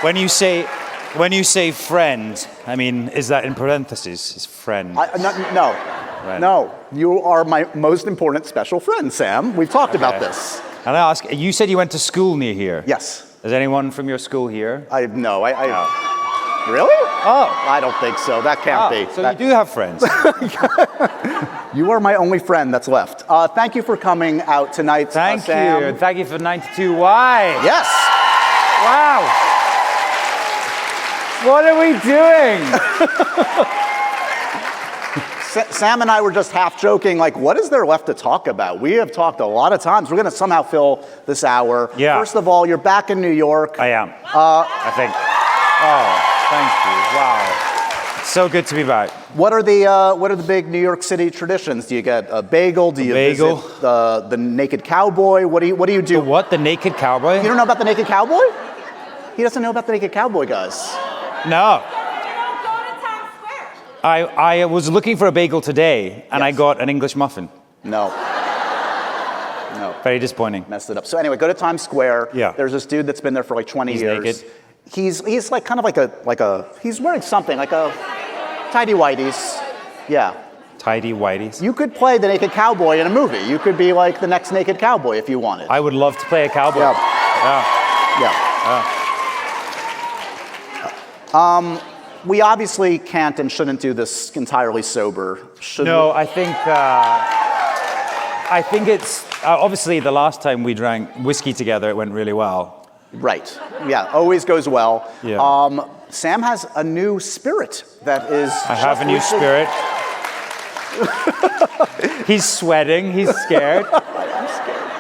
When you say friend, I mean, is that in parentheses? Is friend? No. Right. No. You are my most important special friend, Sam. We've talked about this. And I ask, you said you went to school near here. Yes. Is anyone from your school here? No. Really? Oh. I don't think so. That can't be. So you do have friends. You are my only friend that's left. Thank you for coming out tonight, Thank Sam. you. Thank you for 92Y. Yes. Wow. What are we doing? Sam and I were just half joking, like, what is there left to talk about? We have talked a lot of times. We're going to somehow fill this hour. Yeah. First of all, you're back in New York. I am. I think. Oh, thank you. Wow. It's so good to be back. What are the big New York City traditions? Do you get a bagel? Do you visit the Naked Cowboy? What do you do? The what? The Naked Cowboy? You don't know about the Naked Cowboy? He doesn't know about the Naked Cowboy, guys. No. I was looking for a bagel today, and I got an English muffin. No. Very disappointing. Messed it up. So anyway, go to Times Square. Yeah. There's this dude that's been there for like 20 years. Naked. He's like kind of like a he's wearing something like a tidy whities. Yeah. Tidy whities. You could play the Naked Cowboy in a movie. You could be like the next Naked Cowboy if you wanted. I would love to play a cowboy. Yeah. We obviously can't and shouldn't do this entirely sober. No, I think it's obviously the last time we drank whiskey together, it went really well. Right. Yeah. Always goes well. Yeah. Sam has a new spirit that is. I have a new spirit. He's sweating. He's scared. I'm scared.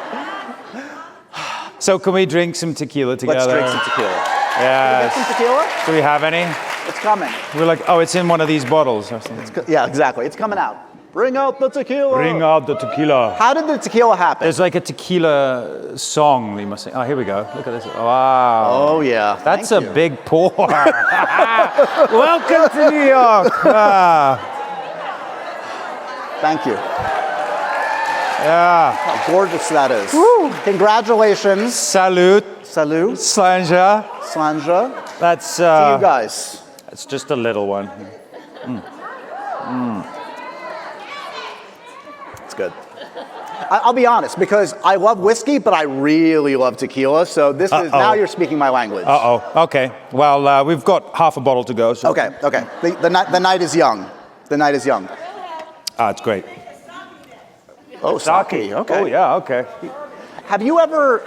So can we drink some tequila together? Let's drink some tequila. Yeah. Can we get some tequila? Do we have any? It's coming. We're like, oh, it's in one of these bottles or something. Yeah, exactly. It's coming out. Bring out the tequila. Bring out the tequila. How did the tequila happen? There's like a tequila song we must sing. Oh, here we go. Look at this. Wow. Oh, yeah. That's a big pour. Welcome to New York. Thank you. Yeah. How gorgeous that is. Woo. Congratulations. Salute. Salute. Slanja. Slanja. That's to you guys. It's just a little one. It's good. I'll be honest, because I love whiskey, but I really love tequila. So this is now you're speaking my language. Okay. Well, we've got half a bottle to go. So. Okay. The night is young. The night is young. It's great. Oh, sake. Okay. Oh, yeah. Okay. Have you ever,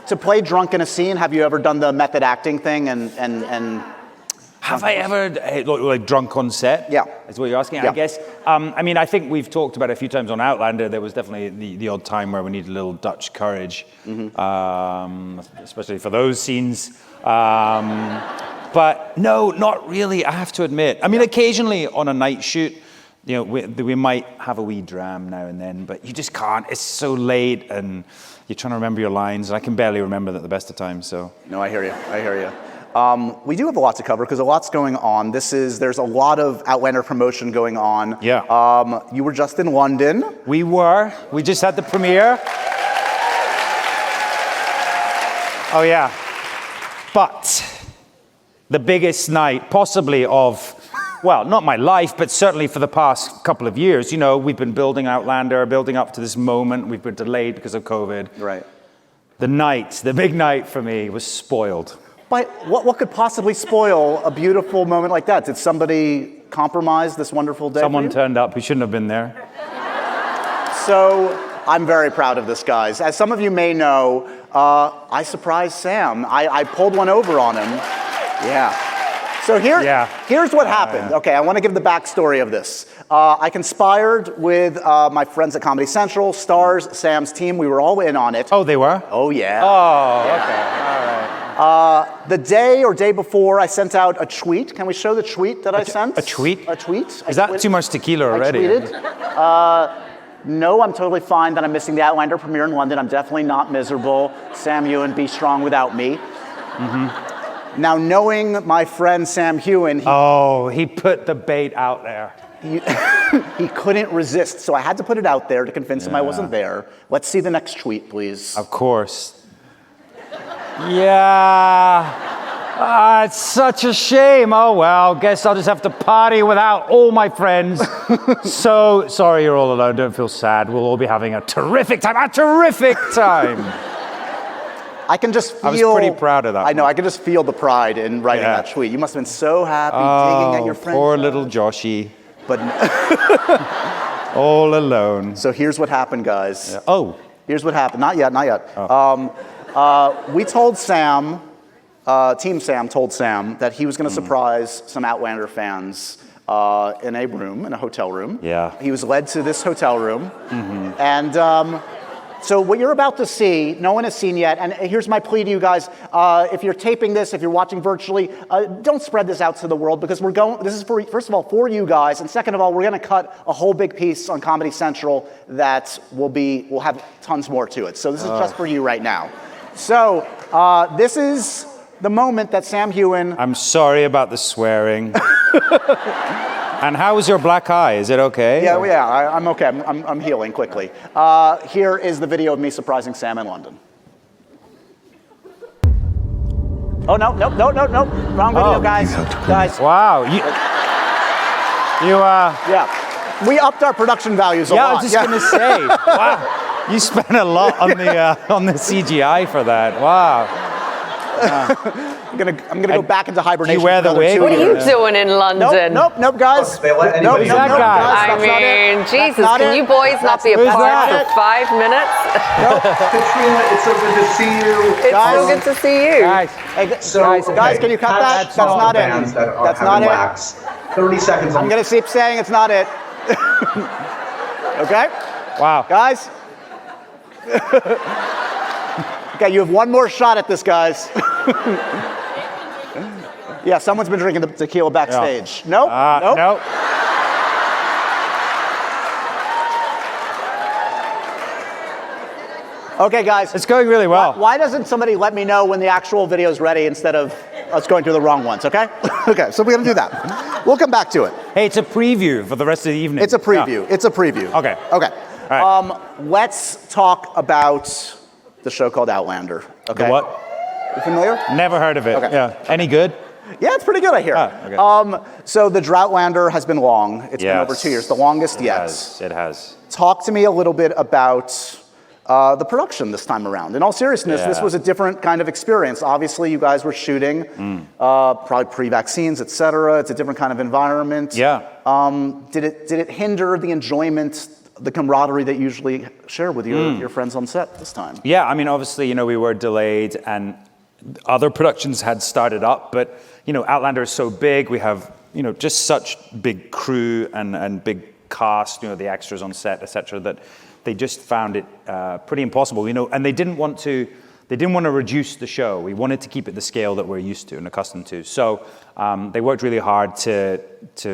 to play drunk in a scene, have you ever done the method acting thing and Have I ever, like drunk on set? Yeah. Is what you're asking? Yeah. I guess. I mean, I think we've talked about it a few times on Outlander. There was definitely the odd time where we needed a little Dutch courage, especially for those scenes. But no, not really, I have to admit. I mean, occasionally on a night shoot, you know, we might have a wee dram now and then, but you just can't. It's so late and you're trying to remember your lines. And I can barely remember them at the best of times, so. No, I hear you. We do have a lot to cover because a lot's going on. There's a lot of Outlander promotion going on. Yeah. You were just in London. We just had the premiere. Oh yeah. But the biggest night possibly of, well, not my life, but certainly for the past couple of years. You know, we've been building Outlander, building up to this moment. We've been delayed because of COVID. Right. The big night for me was spoiled. But what could possibly spoil a beautiful moment like that? Did somebody compromise this wonderful day? Someone turned up who shouldn't have been there. So I'm very proud of this, guys. As some of you may know, I surprised Sam. I pulled one over on him. Yeah. So here's what happened. Okay, I want to give the backstory of this. I conspired with my friends at Comedy Central, Stars, Sam's team. We were all in on it. Oh, they were? Oh, yeah. Oh, yeah. Okay. All right. The day or day before, I sent out a tweet. Can we show the tweet that I sent? A tweet? A tweet. Is that too much tequila already? I tweeted. No, I'm totally fine that I'm missing the Outlander premiere in London. I'm definitely not miserable. Sam Heughan, be strong without me. Mm-hmm. Now, knowing my friend Sam Heughan... he put the bait out there. He couldn't resist, so I had to put it out there to convince him I wasn't there. Let's see the next tweet, please. Of course. Yeah. It's such a shame. Oh, well, guess I'll just have to party without all my friends. So sorry you're all alone. Don't feel sad. We'll all be having a terrific time. I can just feel... I was pretty proud of that. I know, I can just feel the pride in writing that tweet. You must have been so happy digging at your friends. Poor little Joshy. But all alone. So here's what happened, guys. Yeah. Oh. Here's what happened. Not yet. Oh. We told Sam, Team Sam told Sam that he was going to surprise some Outlander fans in a hotel room. Yeah. He was led to this hotel room. And so what you're about to see, no one has seen yet. And here's my plea to you guys. If you're taping this, if you're watching virtually, don't spread this out to the world because this is for, first of all, for you guys. And second of all, we're going to cut a whole big piece on Comedy Central that will have tons more to it. So this is just for you right now. So this is the moment that Sam Heughan... I'm sorry about the swearing. And how was your black eye? Is it okay? Yeah, I'm okay. I'm healing quickly. Here is the video of me surprising Sam in London. Oh, no. Wrong video, guys. Wow. Yeah. We upped our production values a lot. I was just going to say, wow. You spent a lot on the CGI for that. Wow. I'm gonna go back into hibernation. You wear the wig? What are you doing in London? Nope, guys. Nope, guys. I mean, Jesus, can you boys not be apart for 5 minutes? Caitriona, it's so good to see you. It's so good to see you. Guys, can you cut that? That's not it. That's not it. 30 seconds. I'm gonna keep saying it's not it. Okay? Wow. Guys? Okay, you have one more shot at this, guys. Yeah, someone's been drinking the tequila backstage. Nope. Nope. Okay, guys. It's going really well. Why doesn't somebody let me know when the actual video is ready instead of us going through the wrong ones, okay? Okay, so we're gonna do that. We'll come back to it. Hey, it's a preview for the rest of the evening. It's a preview. Yeah. It's a preview. Okay. Okay. All right. Let's talk about the show called Outlander. Okay. The what? You familiar? Never heard of it. Okay. Yeah. Any good? Yeah, it's pretty good, I hear. Okay. So the Droughtlander has been long. It's been over 2 years, the longest yet. It has. Talk to me a little bit about the production this time around. In all seriousness, this was a different kind of experience. Obviously, you guys were shooting, probably pre-vaccines, et cetera. It's a different kind of environment. Yeah. Did it hinder the enjoyment, the camaraderie that you usually share with your friends on set this time? Yeah, I mean, obviously, we were delayed and other productions had started up, but, Outlander is so big. We have, just such big crew and big cast, the extras on set, et cetera, that they just found it pretty impossible, and they didn't want to reduce the show. We wanted to keep it the scale that we're used to and accustomed to. So they worked really hard to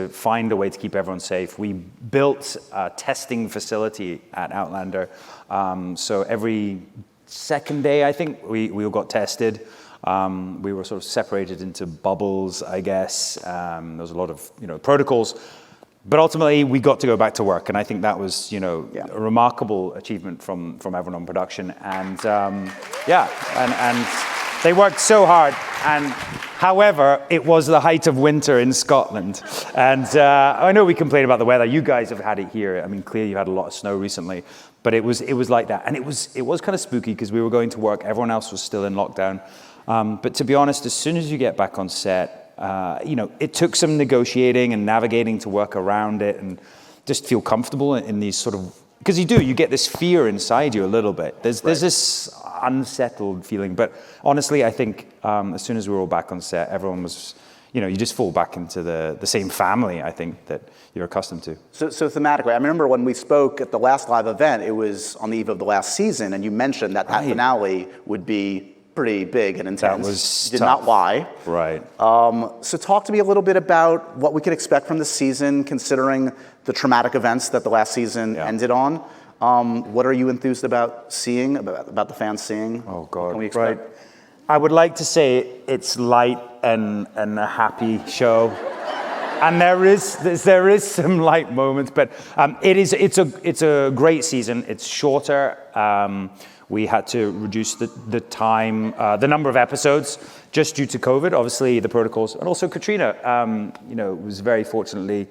find a way to keep everyone safe. We built a testing facility at Outlander. So every second day, I think, we all got tested. We were sort of separated into bubbles, I guess. There was a lot of protocols. But ultimately, we got to go back to work, and I think that was, a remarkable achievement from everyone on production. And and they worked so hard. And however, it was the height of winter in Scotland, and I know we complain about the weather. You guys have had it here. I mean, clearly you had a lot of snow recently, but it was like that, and it was kind of spooky because we were going to work. Everyone else was still in lockdown. But to be honest, as soon as you get back on set, it took some negotiating and navigating to work around it and just feel comfortable in these sort of, because you get this fear inside you a little bit. There's this unsettled feeling. But honestly, I think as soon as we were all back on set, everyone was, you just fall back into the same family, I think, that you're accustomed to. So thematically, I remember when we spoke at the last live event, it was on the eve of the last season, and you mentioned that finale would be pretty big and intense. That was did not lie. Right. So talk to me a little bit about what we could expect from this season, considering the traumatic events that the last season ended on. What are you enthused about seeing, about the fans seeing? Oh, God. What can we expect? Right. I would like to say it's light and a happy show. And there is some light moments, but it's a great season. It's shorter. we had to reduce the time, the number of episodes, just due to COVID, obviously the protocols, and also Caitriona, was very fortunately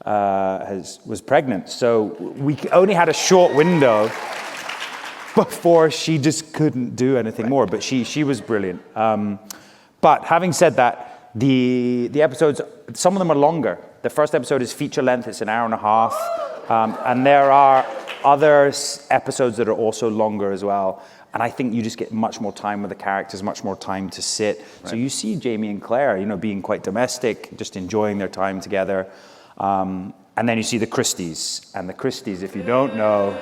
was pregnant, so we only had a short window before she just couldn't do anything more. But she was brilliant. But having said that, the episodes, some of them are longer. The first episode is feature length; it's an hour and a half, and there are other episodes that are also longer as well. And I think you just get much more time with the characters, much more time to sit. Right. So you see Jamie and Claire, being quite domestic, just enjoying their time together. And then you see the Christies. And the Christies, if you don't know,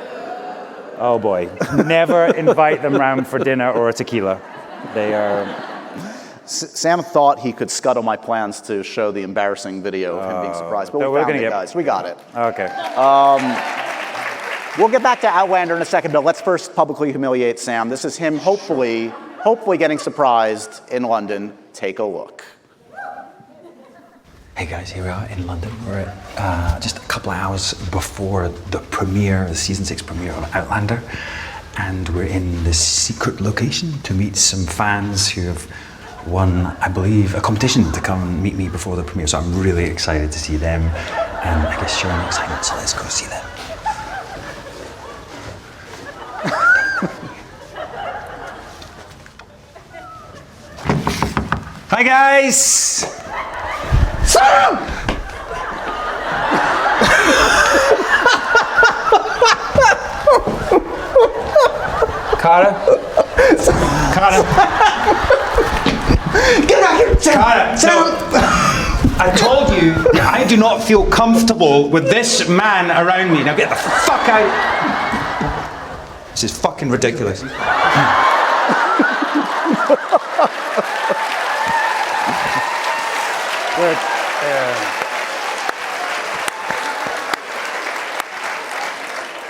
oh boy, never invite them round for dinner or a tequila. They are... Sam thought he could scuttle my plans to show the embarrassing video of him being surprised, but we found it, guys. We got it. Okay. We'll get back to Outlander in a second, but let's first publicly humiliate Sam. This is him hopefully getting surprised in London. Take a look. Hey guys, here we are in London. We're at just a couple of hours before the premiere, the season 6 premiere of Outlander. And we're in this secret location to meet some fans who have won, I believe, a competition to come and meet me before the premiere. So I'm really excited to see them and I guess share my excitement. So let's go see them. Hi guys! Sam! Carter? Get out here, Sam! Carter, Sam! No. I told you, I do not feel comfortable with this man around me. Now get the fuck out. This is fucking ridiculous.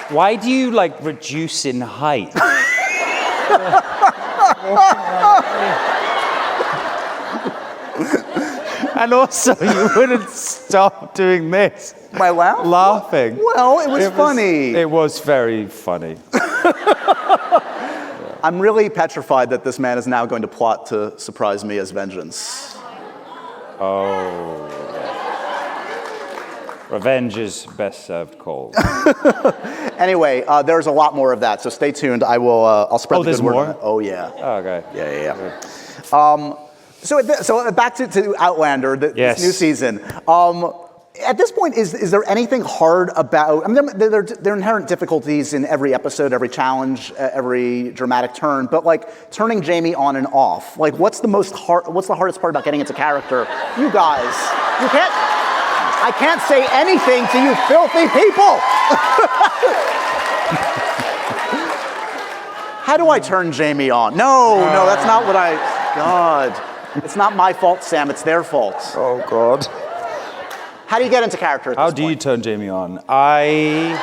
Why do you reduce in height? And also, you wouldn't stop doing this. My laugh? Laughing. Well, it was funny. It was very funny. I'm really petrified that this man is now going to plot to surprise me as vengeance. Oh. Revenge is best served cold. Anyway, there's a lot more of that, so stay tuned. I'll spread the good word on it. Oh, yeah. Oh, okay. Yeah. So back to Outlander, this new season. At this point, is there anything hard about? I mean, there are inherent difficulties in every episode, every challenge, every dramatic turn. But turning Jamie on and off, what's the hardest part about getting into character? You guys, I can't say anything to you filthy people. How do I turn Jamie on? No, that's not what God, it's not my fault, Sam. It's their fault. Oh God. How do you get into character at this point? How do you turn Jamie on? I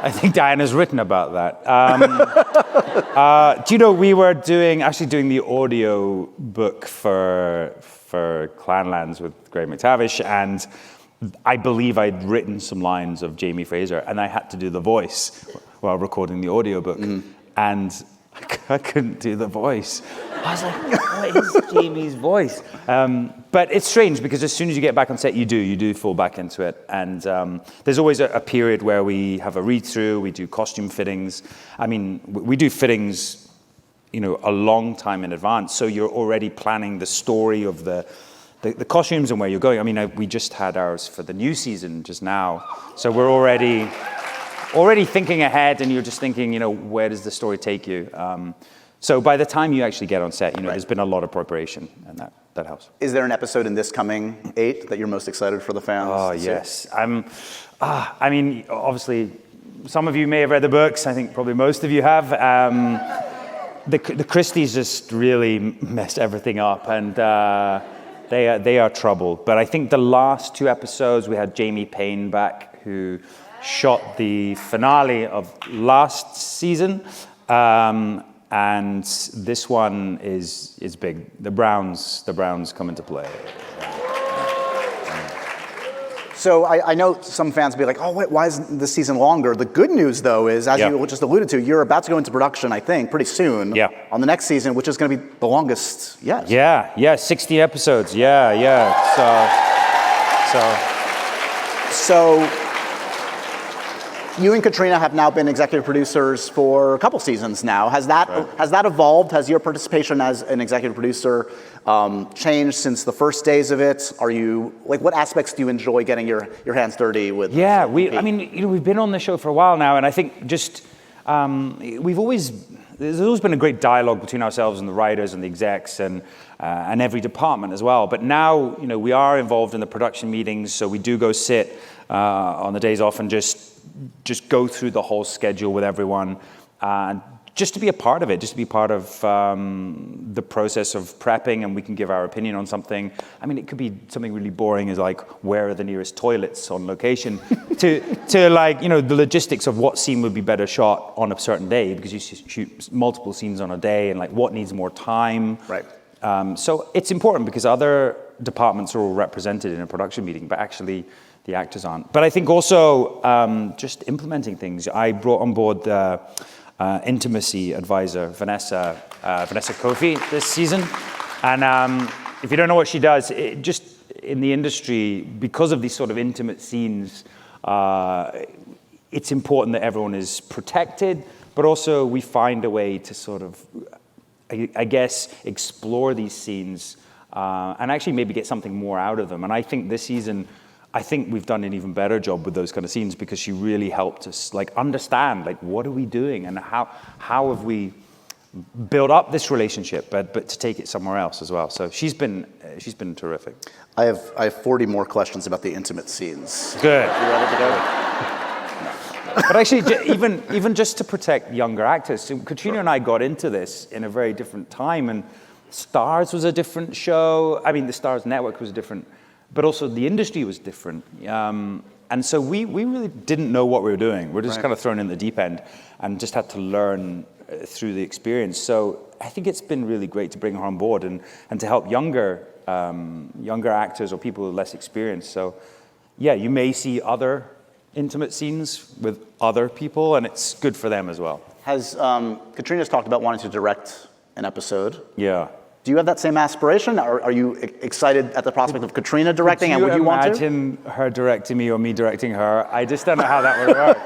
think Diana's written about that. Do you know, we were doing the audio book for Clanlands with Greg McTavish, and I believe I'd written some lines of Jamie Fraser, and I had to do the voice while recording the audiobook. And I couldn't do the voice. I was like, what is Jamie's voice? But it's strange because as soon as you get back on set, you do fall back into it. And there's always a period where we have a read-through, we do costume fittings. I mean, we do fittings, a long time in advance. So you're already planning the story of the costumes and where you're going. I mean, we just had ours for the new season just now. So we're already thinking ahead, and you're just thinking, where does the story take you? So by the time you actually get on set, there's been a lot of preparation, and that helps. Is there an episode in this coming 8 that you're most excited for the fans? Oh, yes. I mean, obviously, some of you may have read the books. I think probably most of you have. The Christies just really messed everything up, and they are trouble. But I think the last 2 episodes, we had Jamie Payne back, who shot the finale of last season, and this one is big. The Browns come into play. So I know some fans will be like, oh, wait, why isn't this season longer? The good news, though, is, as you just alluded to, you're about to go into production, I think, pretty soon on the next season, which is going to be the longest yet. Yeah, 60 episodes. So you and Caitriona have now been executive producers for a couple seasons now. Has that evolved? Has your participation as an executive producer changed since the first days of it? Are you what aspects do you enjoy getting your hands dirty with? Yeah, we've been on the show for a while now, and I think just there's always been a great dialogue between ourselves and the writers and the execs and every department as well. But now we are involved in the production meetings, so we do go sit on the days off and just go through the whole schedule with everyone, just to be a part of it, just to be part of the process of prepping, and we can give our opinion on something. I mean, it could be something really boring as like, where are the nearest toilets on location, to the logistics of what scene would be better shot on a certain day, because you shoot multiple scenes on a day, and like what needs more time. Right. So it's important because other departments are all represented in a production meeting, but actually the actors aren't. But I think also just implementing things. I brought on board the intimacy advisor, Vanessa Kofi, this season. And if you don't know what she does, just in the industry, because of these sort of intimate scenes, it's important that everyone is protected, but also we find a way to sort of, I guess, explore these scenes and actually maybe get something more out of them. And I think this season, we've done an even better job with those kind of scenes, because she really helped us understand what are we doing and how have we built up this relationship, but to take it somewhere else as well. So she's been terrific. I have 40 more questions about the intimate scenes. Good. You ready to go? But actually, even just to protect younger actors, so Caitriona and I got into this in a very different time, and Stars was a different show. I mean, the Stars Network was different, but also the industry was different. And so we really didn't know what we were doing. We're just kind of thrown in the deep end and just had to learn through the experience. So I think it's been really great to bring her on board and to help younger actors or people with less experience. So yeah, you may see other intimate scenes with other people, and it's good for them as well. Has Caitriona's talked about wanting to direct an episode. Yeah. Do you have that same aspiration? Are you excited at the prospect of Caitriona directing, and would you want to? Could you imagine her directing me or me directing her? I just don't know how that would work.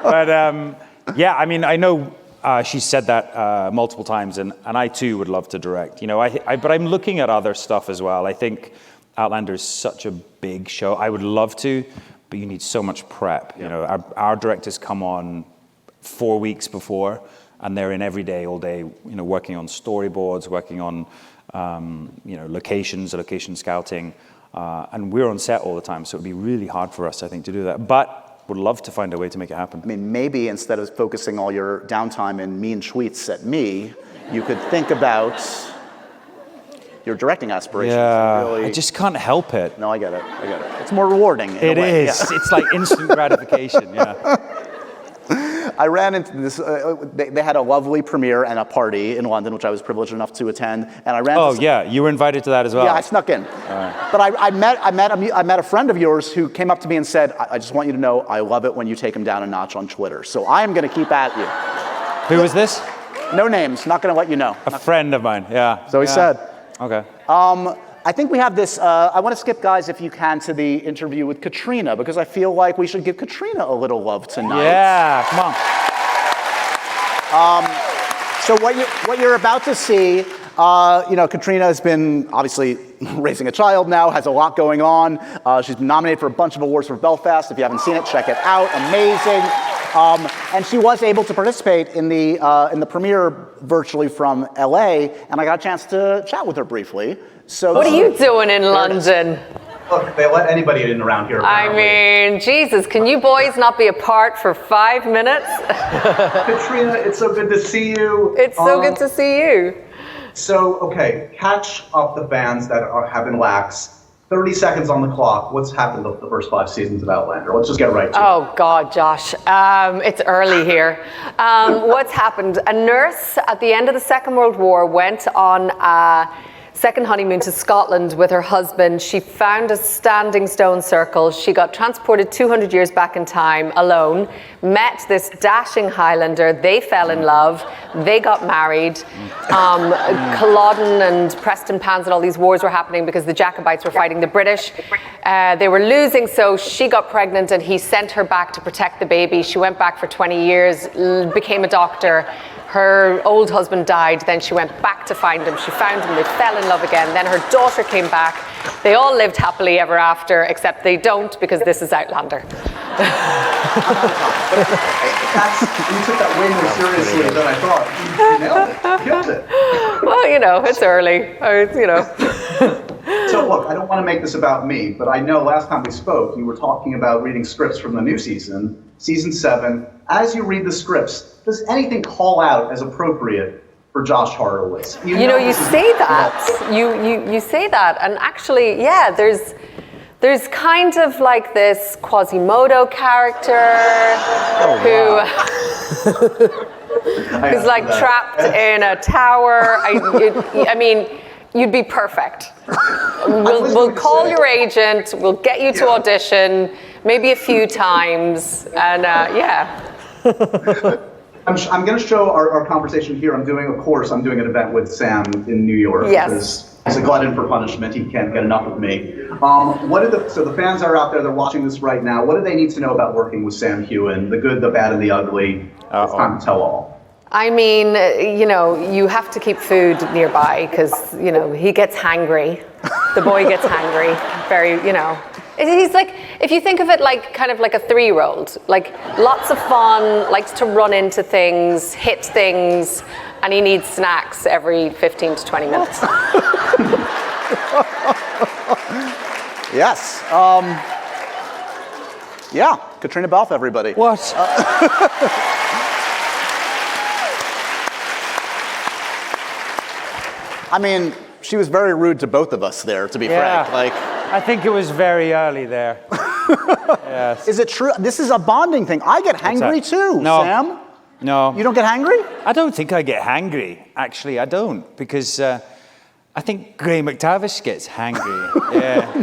But yeah, I mean, I know she said that multiple times, and I too would love to direct. But I'm looking at other stuff as well. I think Outlander is such a big show. I would love to, but you need so much prep. Yeah. Our directors come on 4 weeks before, and they're in every day, all day, working on storyboards, working on, locations, location scouting, and we're on set all the time, so it'd be really hard for us, I think, to do that. But would love to find a way to make it happen. I mean, maybe instead of focusing all your downtime in mean tweets at me, you could think about your directing aspirations. Yeah, really... I just can't help it. No, I get it. It's more rewarding in a way. It is. Yeah. It's like instant gratification, yeah. I ran into this, they had a lovely premiere and a party in London, which I was privileged enough to attend, and I ran into yeah, you were invited to that as well. Yeah, I snuck in. Right. But I met a friend of yours who came up to me and said, I just want you to know, I love it when you take him down a notch on Twitter, so I am going to keep at you. Who was this? No names, not going to let you know. A friend of mine, yeah. So he said. Okay. I think we have this, I want to skip, guys, if you can, to the interview with Caitriona, because I feel like we should give Caitriona a little love tonight. Yeah, come on. So what you're about to see, Caitriona has been obviously raising a child now, has a lot going on. She's been nominated for a bunch of awards for Belfast. If you haven't seen it, check it out. Amazing. And she was able to participate in the premiere virtually from LA, and I got a chance to chat with her briefly. So what are you doing in London? Look, they let anybody in around here. Apparently. I mean, Jesus, can you boys not be apart for 5 minutes? Caitriona, it's so good to see you. It's so good to see you. So, okay, catch up the fans that have been lax. 30 seconds on the clock. What's happened the first 5 seasons of Outlander? Let's just get right to it. Oh, God, Josh. It's early here. What's happened? A nurse at the end of the Second World War went on second honeymoon to Scotland with her husband. She found a standing stone circle. She got transported 200 years back in time alone, met this dashing Highlander. They fell in love. They got married. Culloden and Prestonpans and all these wars were happening because the Jacobites were fighting the British. They were losing, so she got pregnant and he sent her back to protect the baby. She went back for 20 years, became a doctor. Her old husband died, then she went back to find him. She found him, they fell in love again. Then her daughter came back. They all lived happily ever after, except they don't because this is Outlander. You took that way more seriously than I thought. You nailed it. Killed it. Well, you know, it's early. You know. So look, I don't want to make this about me, but I know last time we spoke, you were talking about reading scripts from the new season, season 7. As you read the scripts, does anything call out as appropriate for Josh Horowitz? You know you say that. You say that, and actually, yeah, there's kind of like this Quasimodo character who's like trapped in a tower. I mean, you'd be perfect. We'll call your agent. We'll get you to audition, maybe a few times, and yeah. I'm going to show our conversation here. I'm doing an event with Sam in New York. Yes. Because he's a glutton for punishment. He can't get enough of me. So the fans are out there, they're watching this right now. What do they need to know about working with Sam Heughan? The good, the bad, and the ugly. It's time to tell all. I mean, you know, you have to keep food nearby because, you know, he gets hangry. The boy gets hangry. Very, you know. He's like, if you think of it like kind of like a 3-year-old, like lots of fun, likes to run into things, hit things, and he needs snacks every 15 to 20 minutes. Yes. Yeah, Caitriona Balfe, everybody. What? I mean, she was very rude to both of us there, to be frank. Like, I think it was very early there. Yes. Is it true? This is a bonding thing. I get hangry too, Sam. No. You don't get hangry? I don't think I get hangry. Actually, I don't, because I think Gray McTavish gets hangry. Yeah.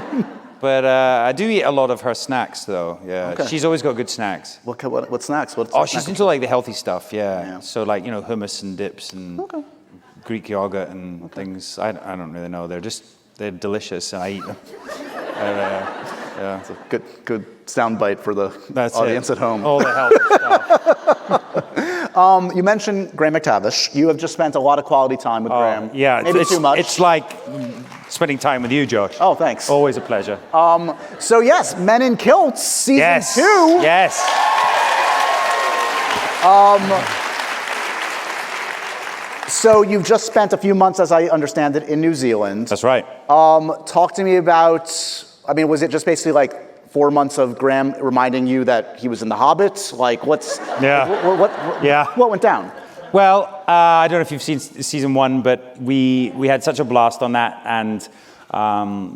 But I do eat a lot of her snacks, though. Yeah. Okay. She's always got good snacks. What snacks? She's into like the healthy stuff. Yeah. So like, you know, hummus and dips and Greek yogurt and things. I don't really know. They're delicious, and I eat them. It's a good soundbite for the audience at home. All the healthy stuff. You mentioned Gray McTavish. You have just spent a lot of quality time with Graham. Yeah, maybe too much. It's like spending time with you, Josh. Oh, thanks. Always a pleasure. So yes, Men in Kilts, season 2. Yes. So you've just spent a few months, as I understand it, in New Zealand. That's right. Talk to me about, I mean, was it just basically like 4 months of Graham reminding you that he was in The Hobbit? Like, what went down? Well, I don't know if you've seen season 1, but we had such a blast on that, and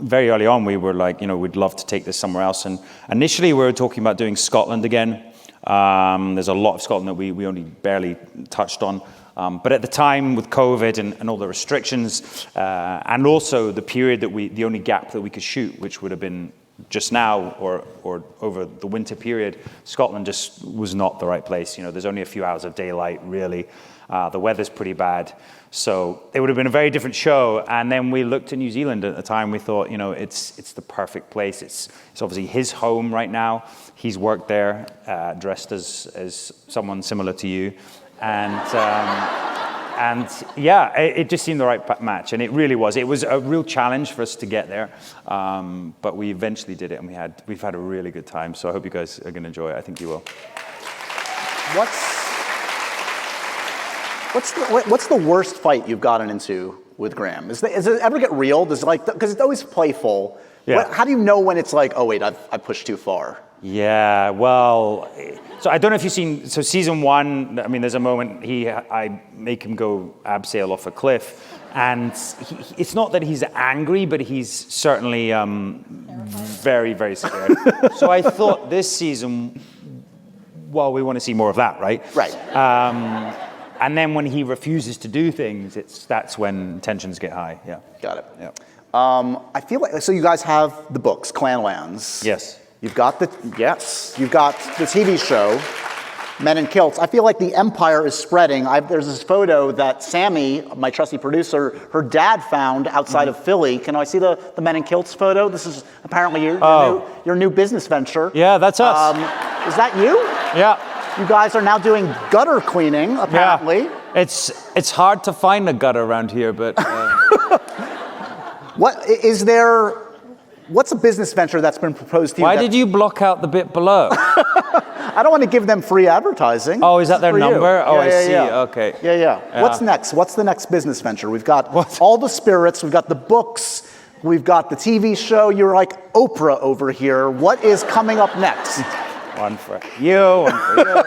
very early on we were like, you know, we'd love to take this somewhere else. And initially we were talking about doing Scotland again. There's a lot of Scotland that we only barely touched on. But at the time with COVID and all the restrictions, and also the period the only gap that we could shoot, which would have been just now or over the winter period, Scotland just was not the right place. You know, there's only a few hours of daylight, really. The weather's pretty bad. So it would have been a very different show. And then we looked at New Zealand at the time. We thought, you know, it's the perfect place. It's obviously his home right now. He's worked there, dressed as someone similar to you. And yeah, it just seemed the right match, and it really was. It was a real challenge for us to get there, but we eventually did it, and we've had a really good time. So I hope you guys are going to enjoy it. I think you will. What's the worst fight you've gotten into with Graham? Does it ever get real? Because it's always playful. Yeah. How do you know when it's like, oh wait, I pushed too far? Yeah, well, so I don't know if you've seen, so season 1, I mean, there's a moment I make him go abseil off a cliff, and it's not that he's angry, but he's certainly very, very scared. So I thought this season, well, we want to see more of that, right? Right. And then when he refuses to do things, that's when tensions get high. Yeah. Got it. Yeah. I feel like, so you guys have the books, Clanlands. Yes. You've got the TV show, Men in Kilts. I feel like the empire is spreading. There's this photo that Sammy, my trusty producer, her dad found outside of Philly. Can I see the Men in Kilts photo? This is apparently your new business venture. Yeah, that's us. Is that you? Yeah. You guys are now doing gutter cleaning, apparently. Yeah. It's hard to find a gutter around here, but... What's a business venture that's been proposed to you? Why did you block out the bit below? I don't want to give them free advertising. Oh, is that their number? You. Oh, I see. Yeah. Okay. Yeah. What's next? What's the next business venture? We've got all the spirits. We've got the books. We've got the TV show. You're like Oprah over here. What is coming up next? One for you, one for you.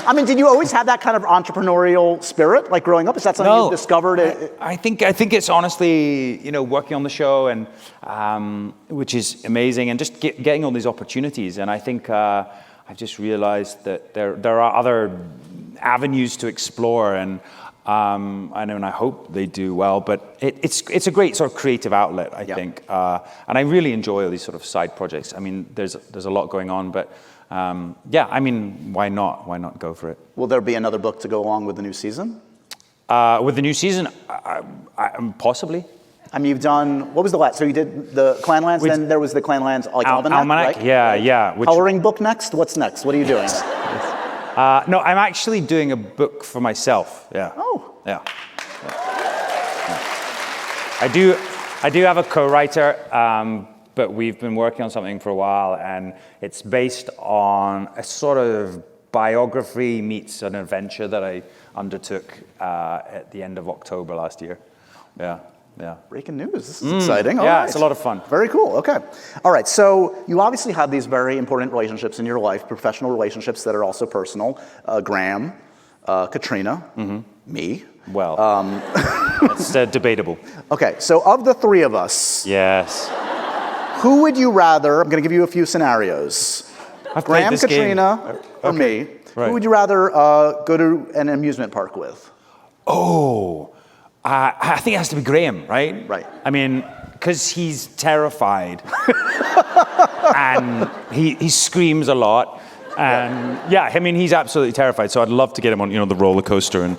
I mean, did you always have that kind of entrepreneurial spirit, like growing up? Is that something you discovered? I think it's honestly, working on the show, and which is amazing, and just getting all these opportunities. And I think I've just realized that there are other avenues to explore, and I hope they do well. But it's a great sort of creative outlet, I think, and I really enjoy all these sort of side projects. I mean, there's a lot going on, but. Why not? Why not go for it? Will there be another book to go along with the new season? With the new season, possibly. I mean, you've done, what was the last? So you did the Clanlands, then there was the Clanlands Almanac, right? Yeah. Coloring book next? What's next? What are you doing? No, I'm actually doing a book for myself. Yeah. Oh. Yeah. I do have a co-writer, but we've been working on something for a while, and it's based on a sort of biography meets an adventure that I undertook at the end of October last year. Yeah. Breaking news. This is exciting. All yeah, right. It's a lot of fun. Very cool. Okay. All right. So you obviously have these very important relationships in your life, professional relationships that are also personal. Graham, Caitriona, me. Well, it's debatable. Okay. So of the three of us, yes. Who would you rather? I'm going to give you a few scenarios. Graham, Caitriona, or me. Right. Who would you rather go to an amusement park with? Oh, I think it has to be Graham, right? Right. I mean, because he's terrified, and he screams a lot, and he's absolutely terrified. So I'd love to get him on, the roller coaster and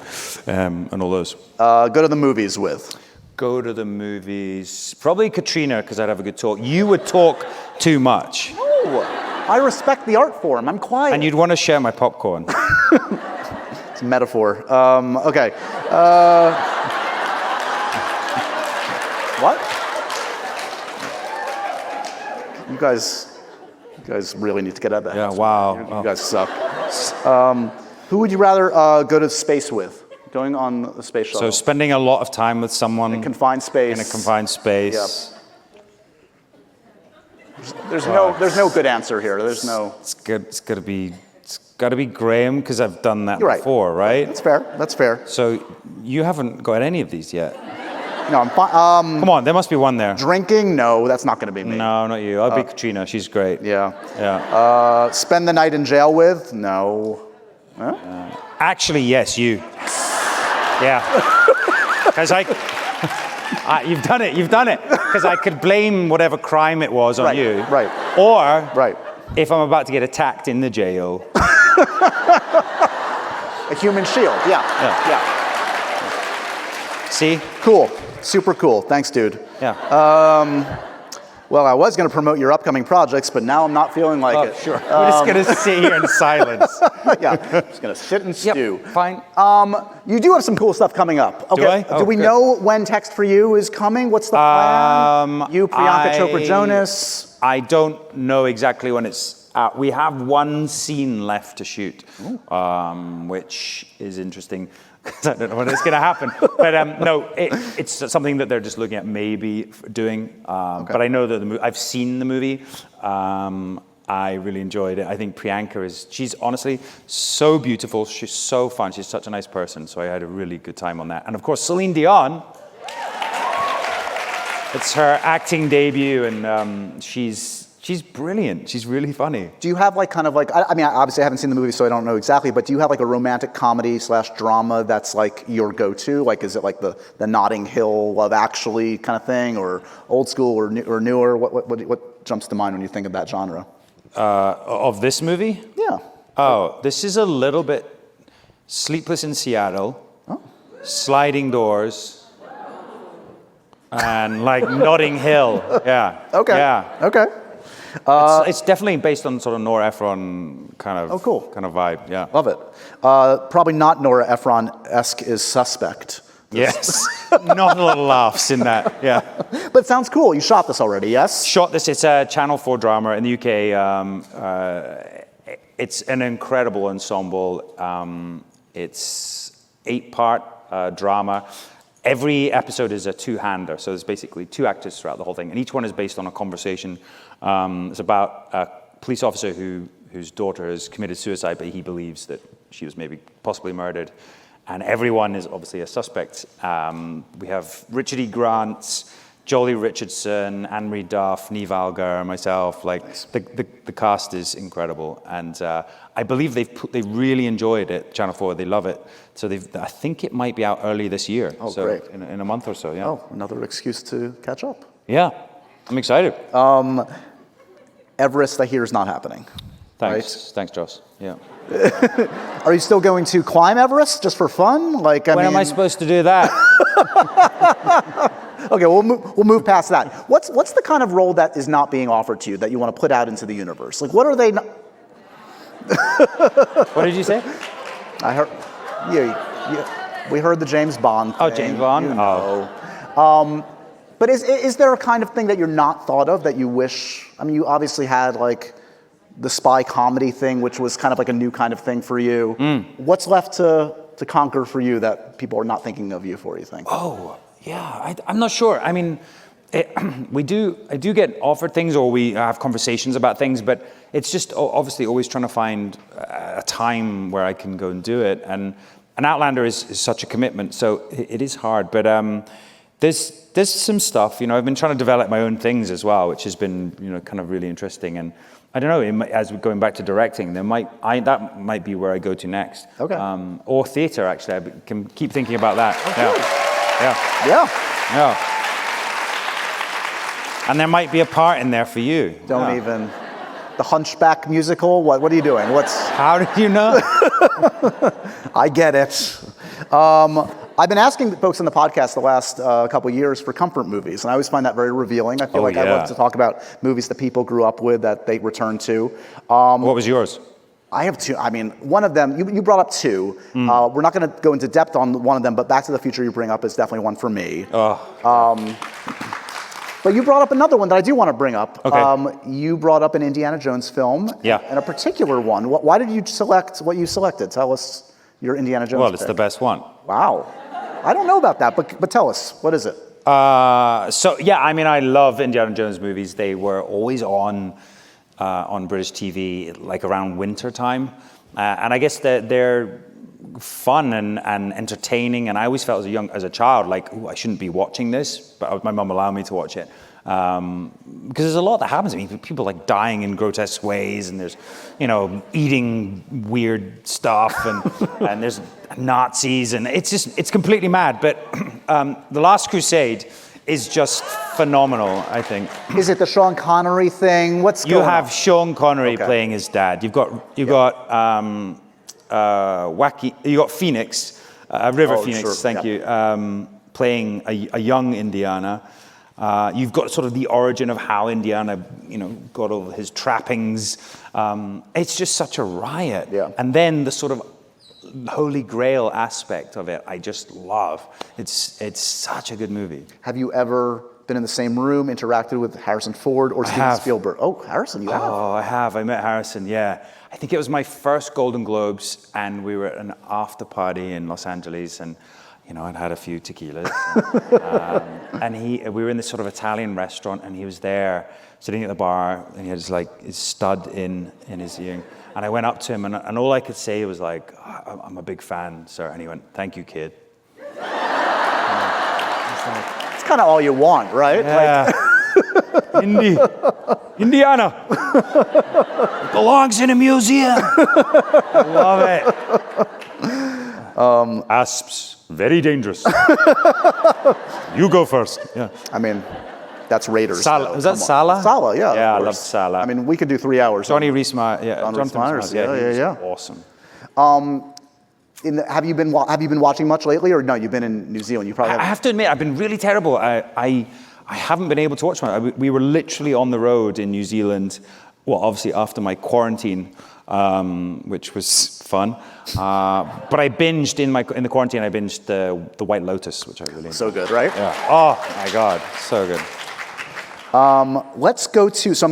all those. Go to the movies with. Go to the movies. Probably Caitriona, because I'd have a good talk. You would talk too much. Oh, I respect the art form. I'm quiet. And you'd want to share my popcorn. It's a metaphor. Okay. What? You guys really need to get out of that. Yeah, wow. You guys suck. Who would you rather go to space with? Going on the space shuttle. So spending a lot of time with someone in a confined space. In a confined space. Yep. There's no good answer here. There's no. It's got to be Graham, because I've done that before, right? That's fair. So you haven't got any of these yet. No, I'm fine. Come on, there must be one there. Drinking? No, that's not going to be me. No, not you. I'll be Caitriona. She's great. Yeah. Spend the night in jail with? No. Huh? Actually, yes, you. Yeah. Because you've done it. Because I could blame whatever crime it was on you. Right. Or if I'm about to get attacked in the jail. A human shield. Yeah. See? Cool. Super cool. Thanks, dude. Yeah. Well, I was going to promote your upcoming projects, but now I'm not feeling like it. Sure. We're just going to sit here in silence. Yeah. Just going to sit and stew. Fine. You do have some cool stuff coming up. Okay. Do I? Do we know when Text for You is coming? What's the plan? You, Priyanka Chopra Jonas. I don't know exactly when it's out. We have one scene left to shoot, which is interesting. Because I don't know when it's going to happen. But no, it's something that they're just looking at maybe doing. But I know that I've seen the movie. I really enjoyed it. I think Priyanka she's honestly so beautiful. She's so fun. She's such a nice person. So I had a really good time on that. And of course, Celine Dion. It's her acting debut, and she's she's brilliant. She's really funny. Do you have like kind of like, I mean, obviously I haven't seen the movie, so I don't know exactly, but do you have like a romantic comedy / drama that's like your go-to? Like, is it like the Notting Hill Love Actually kind of thing, or old school or newer? What jumps to mind when you think of that genre? Of this movie? Yeah. Oh, this is a little bit Sleepless in Seattle, Sliding Doors, and like Notting Hill. Yeah. Okay. Yeah. Okay. It's definitely based on sort of Nora Ephron kind of kind of vibe. Yeah. Love it. Probably not Nora Ephron-esque is Suspect. Yes. Not a lot of laughs in that. Yeah. But it sounds cool. You shot this already, yes? Shot this. It's a Channel 4 drama in the UK. It's an incredible ensemble. It's 8-part drama. Every episode is a two-hander, so there's basically 2 actors throughout the whole thing, and each one is based on a conversation. It's about a police officer whose daughter has committed suicide, but he believes that she was maybe possibly murdered, and everyone is obviously a suspect. We have Richard E. Grant, Jolie Richardson, Anne-Marie Duff, Niamh Algar, myself. Like the cast is incredible, and I believe they really enjoyed it. Channel 4, they love it. So I think it might be out early this year. Oh, so great! In a month or so. Yeah. Oh, another excuse to catch up. Yeah, I'm excited. Everest, I hear, is not happening. Thanks, right? Thanks, Josh. Yeah. Are you still going to climb Everest just for fun? Like, when am I supposed to do that? Okay, we'll move past that. What's the kind of role that is not being offered to you that you want to put out into the universe? Like, what are they? What did you say? I heard. Yeah, we heard the James Bond thing. Oh, James Bond. You know. But is there a kind of thing that you're not thought of that you wish? I mean, you obviously had like the spy comedy thing, which was kind of like a new kind of thing for you. What's left to conquer for you that people are not thinking of you for, you think? Oh, yeah, I'm not sure. I mean, I do get offered things, or we have conversations about things, but it's just obviously always trying to find a time where I can go and do it. And an Outlander is such a commitment, so it is hard. But there's some stuff, I've been trying to develop my own things as well, which has been, kind of really interesting. And I don't know, as we're going back to directing, that might be where I go to next. Okay. Or theater, actually. I can keep thinking about that. Okay. Yeah. And there might be a part in there for you. Don't even. The Hunchback musical? What are you doing? How did you know? I get it. I've been asking folks on the podcast the last couple of years for comfort movies, and I always find that very revealing. I feel I love to talk about movies that people grew up with that they return to. What was yours? I have 2. I mean, one of them, you brought up 2. We're not going to go into depth on one of them, but Back to the Future you bring up is definitely one for me. But you brought up another one that I do want to bring up. Okay. You brought up an Indiana Jones film, and a particular one. Why did you select what you selected? Tell us your Indiana Jones Well, it's the best one. Wow. I don't know about that, but tell us, what is it? I love Indiana Jones movies. They were always on British TV, like around winter time. And I guess they're fun and entertaining. And I always felt as a child, like, I shouldn't be watching this, but my mum allowed me to watch it. Because there's a lot that happens. I mean, people like dying in grotesque ways, and there's, eating weird stuff, and there's Nazis, and it's completely mad. But The Last Crusade is just phenomenal, I think. Is it the Sean Connery thing? What's going on? You have Sean Connery playing his dad. You've got Phoenix, River Phoenix. Sure. Thank you. Playing a young Indiana. You've got sort of the origin of how Indiana, got all his trappings. It's just such a riot. Yeah. And then the sort of Holy Grail aspect of it, I just love. It's such a good movie. Have you ever been in the same room, interacted with Harrison Ford or Steven Spielberg? Oh, Harrison, you have? Oh, I have. I met Harrison, yeah. I think it was my first Golden Globes, and we were at an after party in Los Angeles, and I'd had a few tequilas. And we were in this sort of Italian restaurant, and he was there sitting at the bar, and he had his stud in his earring. And I went up to him, and all I could say was like, I'm a big fan, sir. And he went, thank you, kid. It's kind of all you want, right? Yeah. Indiana. It belongs in a museum. I love it. Asps, very dangerous. You go first. Yeah. I mean, that's Raiders. Sala. Is that Sala? Sala, yeah. Yeah, I love Sala. I mean, we could do 3 hours. Johnny Rhys-Meyers. Yeah, John Jonathan Rhys-Meyers. Rhys-Meyers. Yeah. Awesome. Have you been watching much lately, or no? You've been in New Zealand. You probably I haven't. have to admit, I've been really terrible. I haven't been able to watch much. We were literally on the road in New Zealand. Well, obviously after my quarantine, which was fun. But I binged in the quarantine. I binged the White Lotus, which I really enjoyed. So good, right? Yeah. Oh my God, so good. Let's go to, so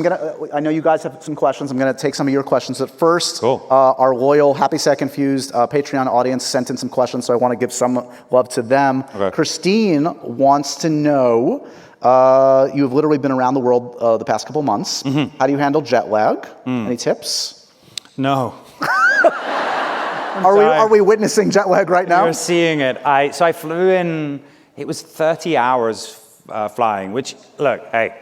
I know you guys have some questions. I'm gonna take some of your questions at first. Cool. Our loyal Happy Sad Confused Patreon audience sent in some questions, so I wanna give some love to them. Okay. Christine wants to know, you've literally been around the world the past couple months. Mm-hmm. How do you handle jet lag? Any tips? No. Are we witnessing jet lag right now? You're seeing it. So I flew in, it was 30 hours flying, which, look, hey,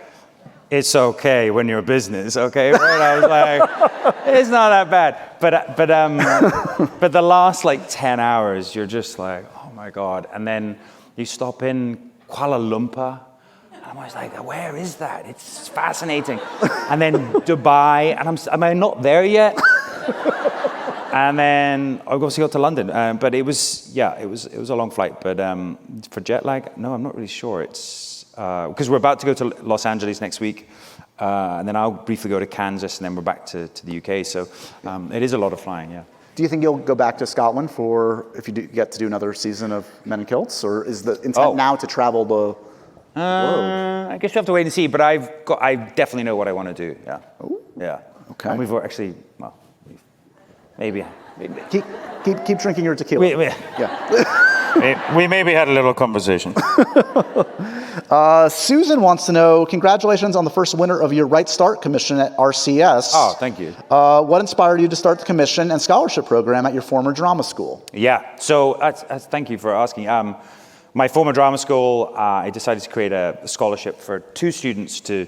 it's okay when you're a business, okay? Right? I was like, it's not that bad. But the last like 10 hours, you're just like, oh my God. And then you stop in Kuala Lumpur. And I'm always like, where is that? It's fascinating. And then Dubai, and am I not there yet? And then I obviously got to London, but it was a long flight. But for jet lag, no, I'm not really sure. It's because we're about to go to Los Angeles next week, and then I'll briefly go to Kansas, and then we're back to the UK. So it is a lot of flying, yeah. Do you think you'll go back to Scotland if you get to do another season of Men in Kilts, or is the intent now to travel the world? I guess you have to wait and see. But I definitely know what I want to do. Yeah. Ooh. Yeah. Okay. And we've actually, maybe. Keep drinking your tequila. We maybe had a little conversation. Susan wants to know, congratulations on the first winner of your Right Start commission at RCS. Oh, thank you. What inspired you to start the commission and scholarship program at your former drama school? Yeah, so thank you for asking. My former drama school, I decided to create a scholarship for 2 students to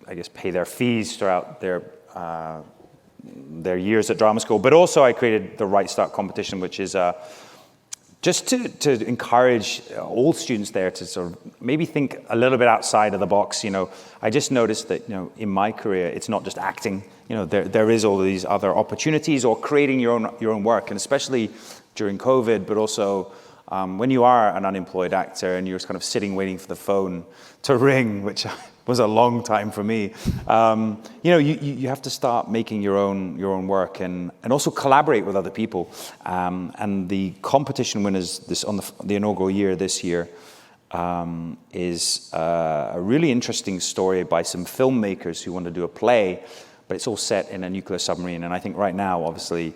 I guess pay their fees throughout their years at drama school. But also I created the Right Start competition, which is just to encourage all students there to sort of maybe think a little bit outside of the box. You know, I just noticed that, you know, in my career, it's not just acting. You know, there is all these other opportunities, or creating your own work, and especially during COVID, but also when you are an unemployed actor and you're kind of sitting waiting for the phone to ring, which was a long time for me. You know, you have to start making your own work, and also collaborate with other people. And the competition winners on the inaugural year this year is a really interesting story by some filmmakers who want to do a play, but it's all set in a nuclear submarine. And I think right now, obviously,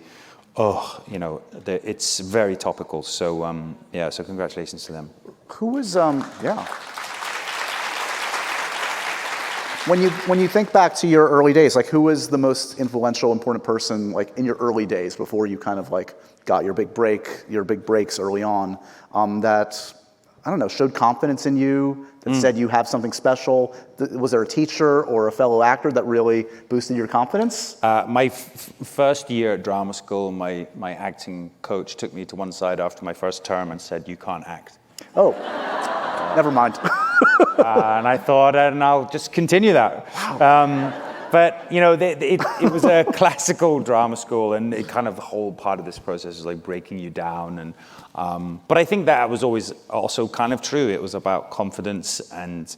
you know, it's very topical. So so congratulations to them. Who was When you think back to your early days, like, who was the most influential, important person, like, in your early days before you kind of like got your big breaks early on, that, I don't know, showed confidence in you, that said you have something special? Was there a teacher or a fellow actor that really boosted your confidence? My first year at drama school, my acting coach took me to one side after my first term and said, "You can't act." Oh, never mind. And I thought, and I'll just continue that. But you know, it was a classical drama school, and it kind of the whole part of this process is like breaking you down. And but I think that was always also kind of true. It was about confidence, and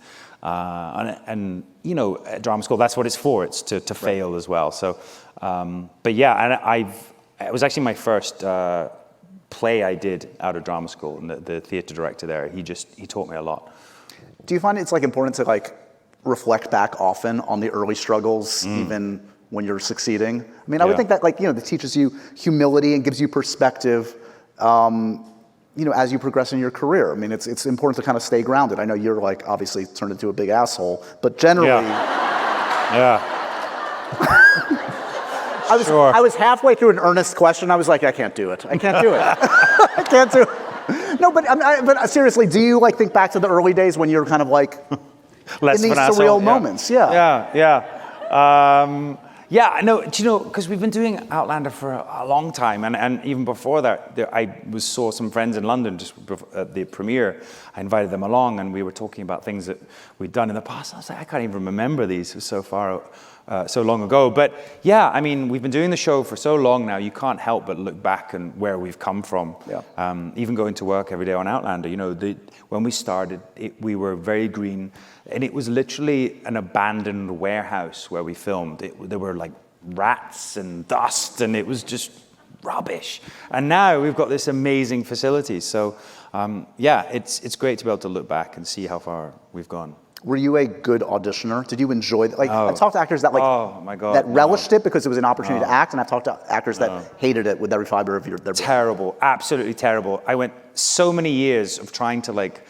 you know, at drama school, that's what it's for. It's to fail as well. So, but yeah, and it was actually my first play I did out of drama school, and the theater director there, he taught me a lot. Do you find it's like important to like reflect back often on the early struggles, even when you're succeeding? I mean, I would think that, like, you know, that teaches you humility and gives you perspective, you know, as you progress in your career. I mean, it's important to kind of stay grounded. I know you're like obviously turned into a big asshole, but generally, I was halfway through an earnest question. I was like, I can't do it. I can't do it. I can't do it. No, but seriously, do you like think back to the early days when you're kind of like less in of these an surreal asshole. moments. Yeah. Yeah, no, do you know, because we've been doing Outlander for a long time, and even before that, saw some friends in London just at the premiere. I invited them along, and we were talking about things that we'd done in the past. I was like, I can't even remember these. It was so long ago. But yeah, I mean, we've been doing the show for so long now, you can't help but look back and where we've come from. Yeah. Even going to work every day on Outlander, you know, when we started, we were very green, and it was literally an abandoned warehouse where we filmed. There were like rats and dust, and it was just rubbish. And now we've got this amazing facility. So yeah, it's great to be able to look back and see how far we've gone. Were you a good auditioner? Did you enjoy it? Like, I've talked to actors that oh my God, that relished it because it was an opportunity to act, and I've talked to actors that hated it with every fiber of their being. Terrible, absolutely terrible. I went so many years of trying to like.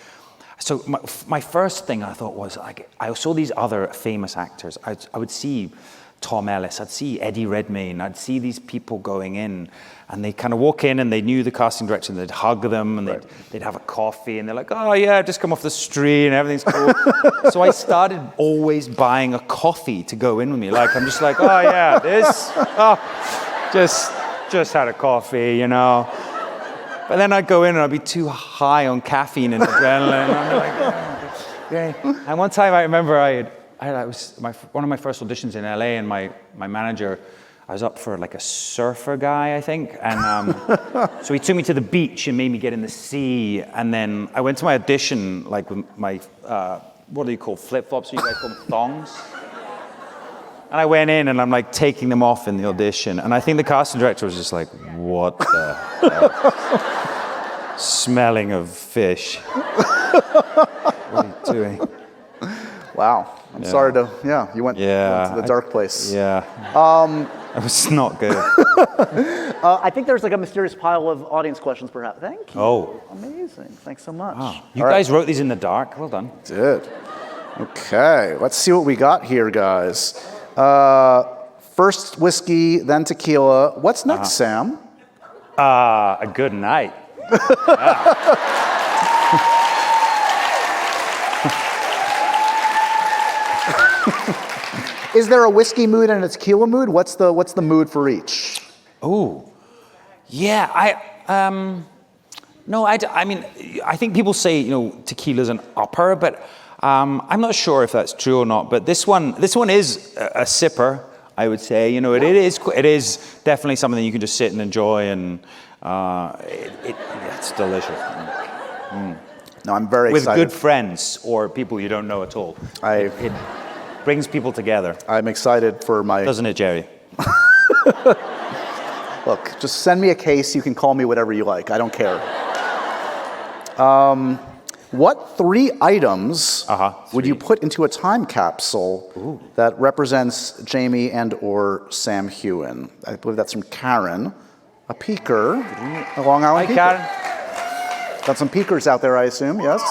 So my first thing I thought was like, I saw these other famous actors. I would see Tom Ellis, I'd see Eddie Redmayne, I'd see these people going in, and they kind of walk in and they knew the casting director, and they'd hug them, and they'd have a coffee, and they're like, oh yeah, I've just come off the street and everything's cool. So I started always buying a coffee to go in with me. Like, I'm just like, oh yeah, just had a coffee, you know. But then I'd go in and I'd be too high on caffeine and adrenaline. And I'm like, okay. And one time I remember I was one of my first auditions in LA, and my manager, I was up for like a surfer guy, I think, and so he took me to the beach and made me get in the sea, and then I went to my audition like with my what do you call flip-flops? You guys call them thongs? And I went in and I'm like taking them off in the audition, and I think the casting director was just like, what the hell? Smelling of fish. What are you doing? Wow. I'm sorry to, you went to the dark place. Yeah. It was not good. I think there's like a mysterious pile of audience questions, perhaps. Thank you. Oh. Amazing. Thanks so much. Wow. You guys wrote these in the dark. Well done. Did. Okay. Let's see what we got here, guys. First whiskey, then tequila. What's next, Sam? A good night. Is there a whiskey mood and a tequila mood? What's the mood for each? Oh, yeah. I mean, I think people say, you know, tequila's an upper, but I'm not sure if that's true or not. But this one is a sipper, I would say. You know, it is definitely something you can just sit and enjoy, and it's delicious. No, I'm very with excited. good friends or people you don't know at all. It brings people together. I'm excited for my... Doesn't it, Jerry? Look, just send me a case. You can call me whatever you like. I don't care. What 3 items would you put into a time capsule that represents Jamie and or Sam Heughan? I believe that's from Karen, a peaker, a Long Island peaker. Karen. Got some peakers out there, I assume, yes?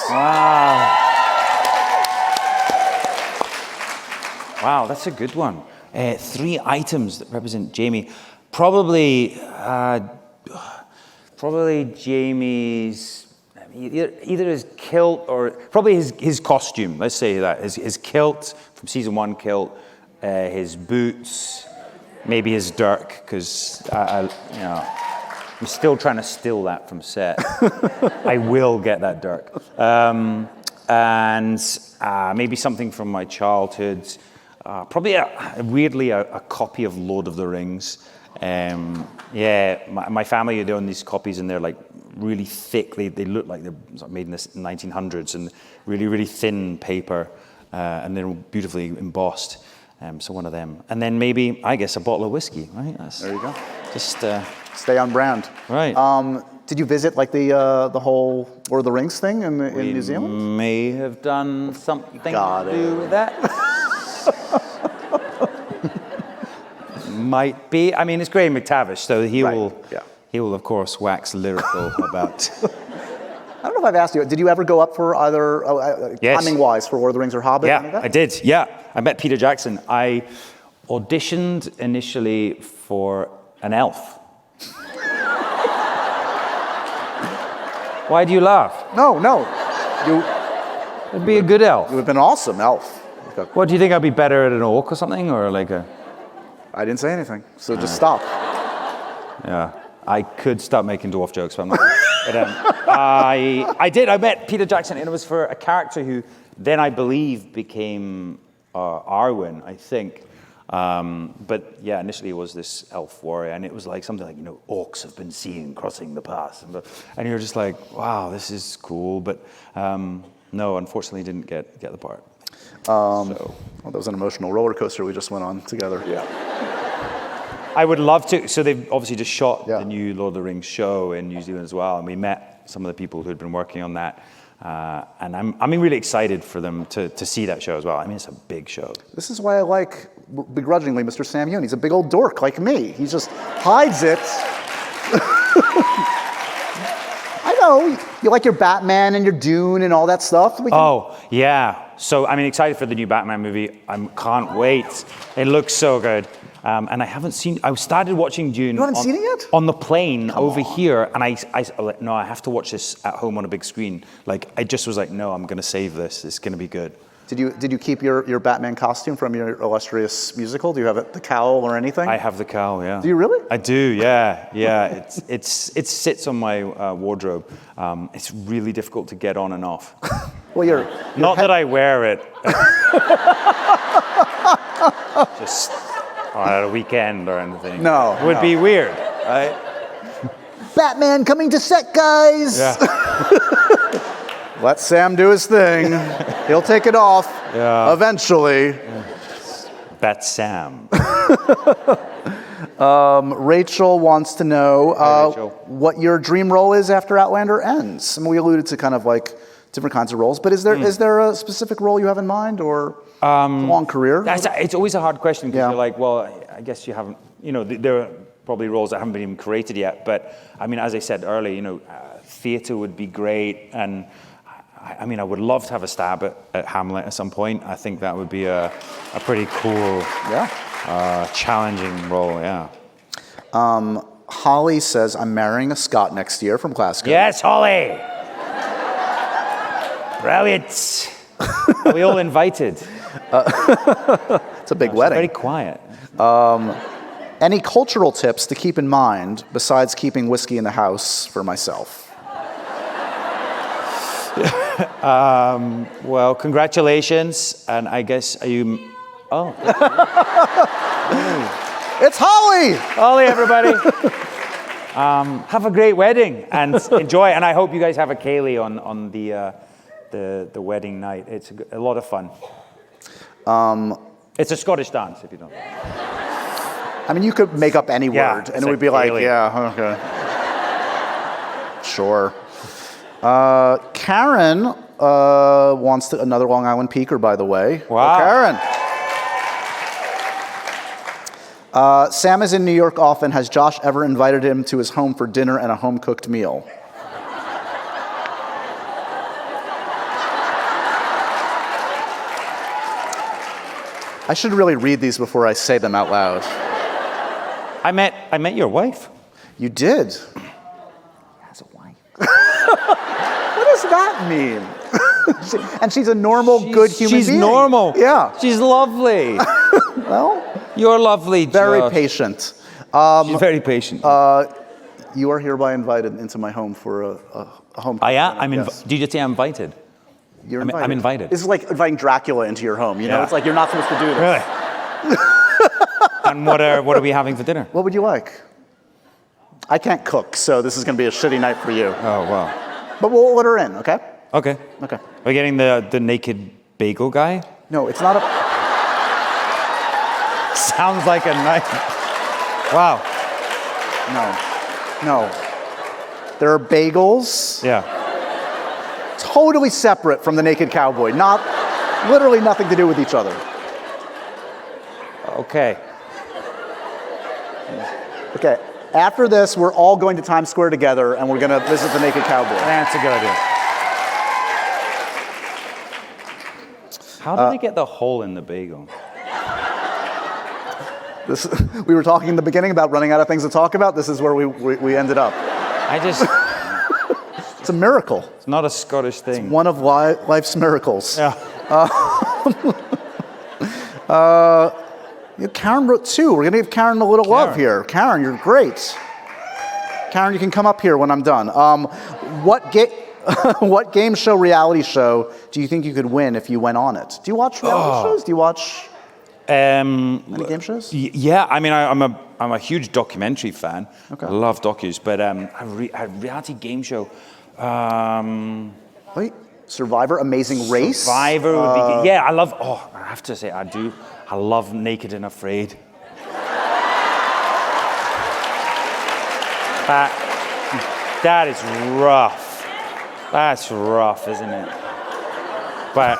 Wow, that's a good one. 3 items that represent Jamie. Probably Jamie's, either his kilt or probably his costume. Let's say that his kilt from season 1 kilt, his boots, maybe his dirk, because I'm still trying to steal that from set. I will get that dirk, and maybe something from my childhood. Probably weirdly a copy of Lord of the Rings. My family, they own these copies, and they're like really thick. They look like they're made in the 1900s, and really, really thin paper, and they're beautifully embossed. So one of them. And then maybe, I guess, a bottle of whiskey, right? There you go. Just... stay on brand. Right. Did you visit like the whole Lord of the Rings thing in New Zealand? May have done something Got to it. do with that. Might be. I mean, it's Graham McTavish, so he will, of course, wax lyrical about. I don't know if I've asked you. Did you ever go up for either timing-wise for Lord of the Rings or Hobbit? Yeah, I did. Yeah, I met Peter Jackson. I auditioned initially for an elf. Why do you laugh? No. I'd be a good elf. You would have been awesome, elf. What, do you think I'd be better at an orc or something, or like a... I didn't say anything, so just stop. Yeah, I could start making dwarf jokes, but I'm not. But, I met Peter Jackson, and it was for a character who then I believe became Arwen, I think. But yeah, initially it was this elf warrior, and it was like something like, orcs have been seen crossing the path. And you're just like, wow, this is cool. But no, unfortunately didn't get the part. Well, that was an emotional roller coaster we just went on together. Yeah. I would love to. So they've obviously just shot Yeah. the new Lord of the Rings show in New Zealand as well, and we met some of the people who had been working on that. And I'm really excited for them to see that show as well. I mean, it's a big show. This is why I like, begrudgingly, Mr. Sam Heughan. He's a big old dork like me. He just hides it. I know, you like your Batman and your Dune and all that stuff. Oh, yeah. So, I mean, excited for the new Batman movie. I can't wait. It looks so good. And I haven't seen, I started watching Dune. You haven't seen it yet? On the plane over here, and I no, I have to watch this at home on a big screen. Like, I just was like, no, I'm gonna save this. It's gonna be good. Did you keep your Batman costume from your illustrious musical? Do you have the cowl or anything? I have the cowl, yeah. Do you really? I do, yeah. It sits on my wardrobe. It's really difficult to get on and off. Well, you're Not that I wear it. Just on a weekend or anything. No, It would be weird, right? Batman coming to set, guys. Yeah. Let Sam do his thing. He'll take it off eventually. That's Sam. Rachel wants to know Rachel. what your dream role is after Outlander ends. I mean, we alluded to kind of like different kinds of roles, but is there a specific role you have in mind, or a long career? It's always a hard question, because Yeah. you're like, well, I guess you haven't, there are probably roles that haven't been even created yet. But I mean, as I said earlier, theater would be great. And I mean, I would love to have a stab at Hamlet at some point. I think that would be a pretty cool, challenging role, yeah. Holly says, I'm marrying a Scot next year from Glasgow. Yes, Holly! Brilliant! Are we all invited? It's a big wedding. Very quiet. Any cultural tips to keep in mind besides keeping whiskey in the house for myself? Well, congratulations, and I guess, are you... Oh. It's Holly! Holly, everybody. Have a great wedding, and enjoy, and I hope you guys have a Kaylee on the wedding night. It's a lot of fun. It's a Scottish dance, if you don't. I mean, you could make up any word, and it would be like, Kaylee. yeah, okay. Sure. Karen wants another Long Island peaker, by the way. Wow. Karen. Sam is in New York often. Has Josh ever invited him to his home for dinner and a home-cooked meal? I should really read these before I say them out loud. I met your wife. You did? Has a wife. What does that mean? And she's a normal, good human being. She's normal. Yeah. She's lovely. Well, You're lovely, very Josh. patient. She's very patient. You are hereby invited into my home for a home. I am. Yes. Did you say I'm invited? You're I'm invited. invited. This is like inviting Dracula into your home. Yeah. It's like you're not supposed to do this. Really? And what are we having for dinner? What would you like? I can't cook, so this is going to be a shitty night for you. Oh, wow. But we'll order in, okay? Okay. Okay. Are we getting the naked bagel guy? No, it's not a... Sounds like a night. Wow. No. There are bagels. Yeah. Totally separate from the naked cowboy. Literally nothing to do with each other. Okay. Okay. After this, we're all going to Times Square together, and we're going to visit the naked cowboy. That's a good idea. How did they get the hole in the bagel? We were talking in the beginning about running out of things to talk about. This is where we ended up. I just... a miracle. It's not a Scottish thing. It's one of life's miracles. Yeah. Karen wrote 2. We're going to give Karen a little love here. Karen, you're great. Karen, you can come up here when I'm done. What game show, reality show do you think you could win if you went on it? Do you watch reality shows? Do you watch any game shows? Yeah, I mean, I'm a huge documentary fan. Okay. I love docus, but a reality game show. Wait, Survivor, Amazing Race? Survivor would be good. Yeah, I have to say, I love Naked and Afraid. That is rough. That's rough, isn't it? But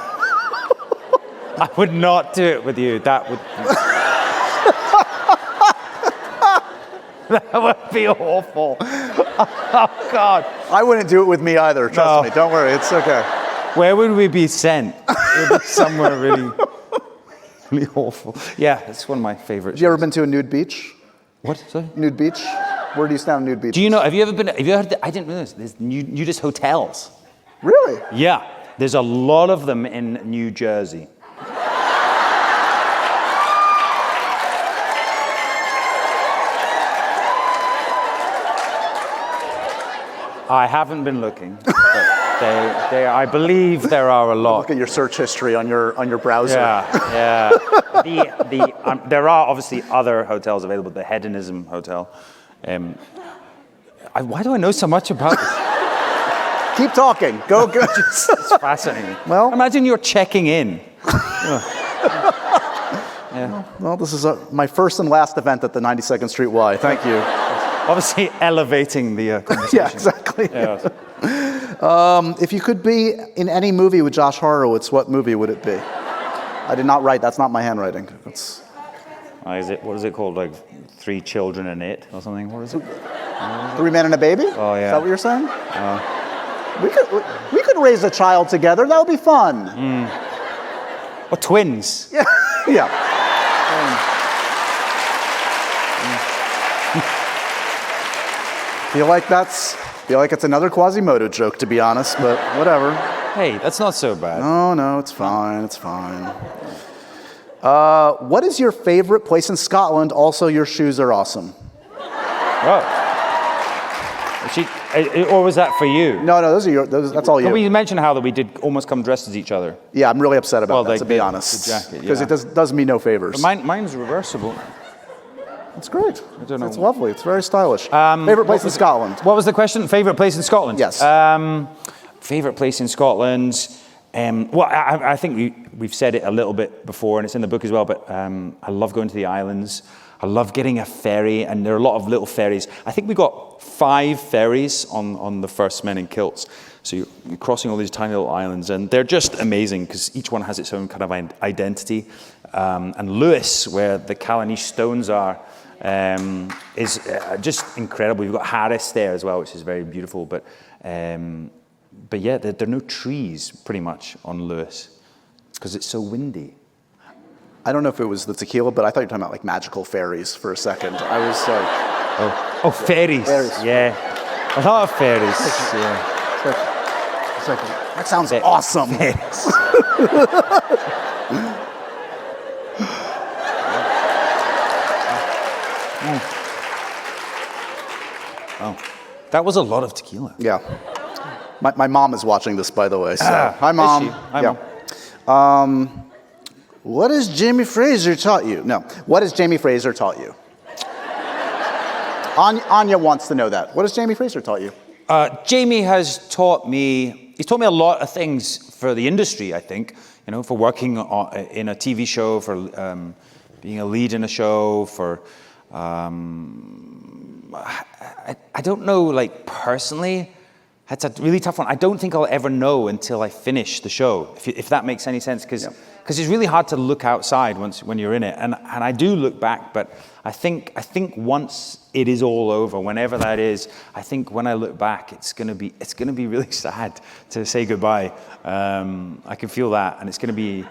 I would not do it with you. That would be awful. Oh, God. I wouldn't do it with me either, trust me. Don't worry, it's okay. Where would we be sent? It would be somewhere really, really awful. Yeah, it's one of my favorites. Have you ever been to a nude beach? What? Sorry? Nude beach? Where do you stand on nude beach? Do you know, have you ever heard I didn't realize, there's nudist hotels. Really? Yeah, there's a lot of them in New Jersey. I haven't been looking, but I believe there are a lot. Look at your search history on your browser. Yeah. There are obviously other hotels available. The Hedonism Hotel. Why do I know so much about this? Keep talking. Go. It's fascinating. Well, imagine you're checking in. Yeah. Well, this is my first and last event at the 92nd Street Y. Thank you. Obviously elevating the conversation. Yeah, exactly. Yeah. If you could be in any movie with Josh Horowitz, what movie would it be? I did not write. That's not my handwriting. That's... What is it called? Like 3 Children and It or something? What is it? 3 Men and a Baby? Oh, yeah. Is that what you're saying? We could raise a child together. That would be fun. Or twins. Yeah. Yeah. Feel like it's another Quasimodo joke, to be honest, but whatever. Hey, that's not so bad. No, it's fine. It's fine. What is your favorite place in Scotland? Also, your shoes are awesome. Oh. Or was that for you? No, that's all you. Can we mention how that we did almost come dressed as each other? Yeah, I'm really upset about that, to be honest. The jacket, because it does me no favors. Mine's reversible. It's great. I don't know. It's lovely. It's very stylish. Favorite place in Scotland? What was the question? Favorite place in Scotland? Yes. Favorite place in Scotland? Well, I think we've said it a little bit before, and it's in the book as well, but I love going to the islands. I love getting a ferry, and there are a lot of little ferries. I think we got 5 ferries on the first Men in Kilts. So you're crossing all these tiny little islands, and they're just amazing because each one has its own kind of identity. And Lewis, where the Callanish stones are, is just incredible. You've got Harris there as well, which is very beautiful. But yeah, there are no trees pretty much on Lewis because it's so windy. I don't know if it was the tequila, but I thought you were talking about like magical fairies for a second. I was like... Oh, fairies. Yeah. A lot of fairies. Yeah. It's like, that sounds awesome. Oh, that was a lot of tequila. Yeah. My mom is watching this, by the way. So. Hi, Mom. Hi, Mom. What has Jamie Fraser taught you? No. What has Jamie Fraser taught you? Anya wants to know that. What has Jamie Fraser taught you? Jamie has taught me, he's taught me a lot of things for the industry, I think. You know, for working in a TV show, for being a lead in a show, for... I don't know, like, personally, that's a really tough one. I don't think I'll ever know until I finish the show, if that makes any sense, because it's really hard to look outside when you're in it, and I do look back, but I think once it is all over, whenever that is, I think when I look back, it's gonna be really sad to say goodbye. I can feel that, and it's gonna be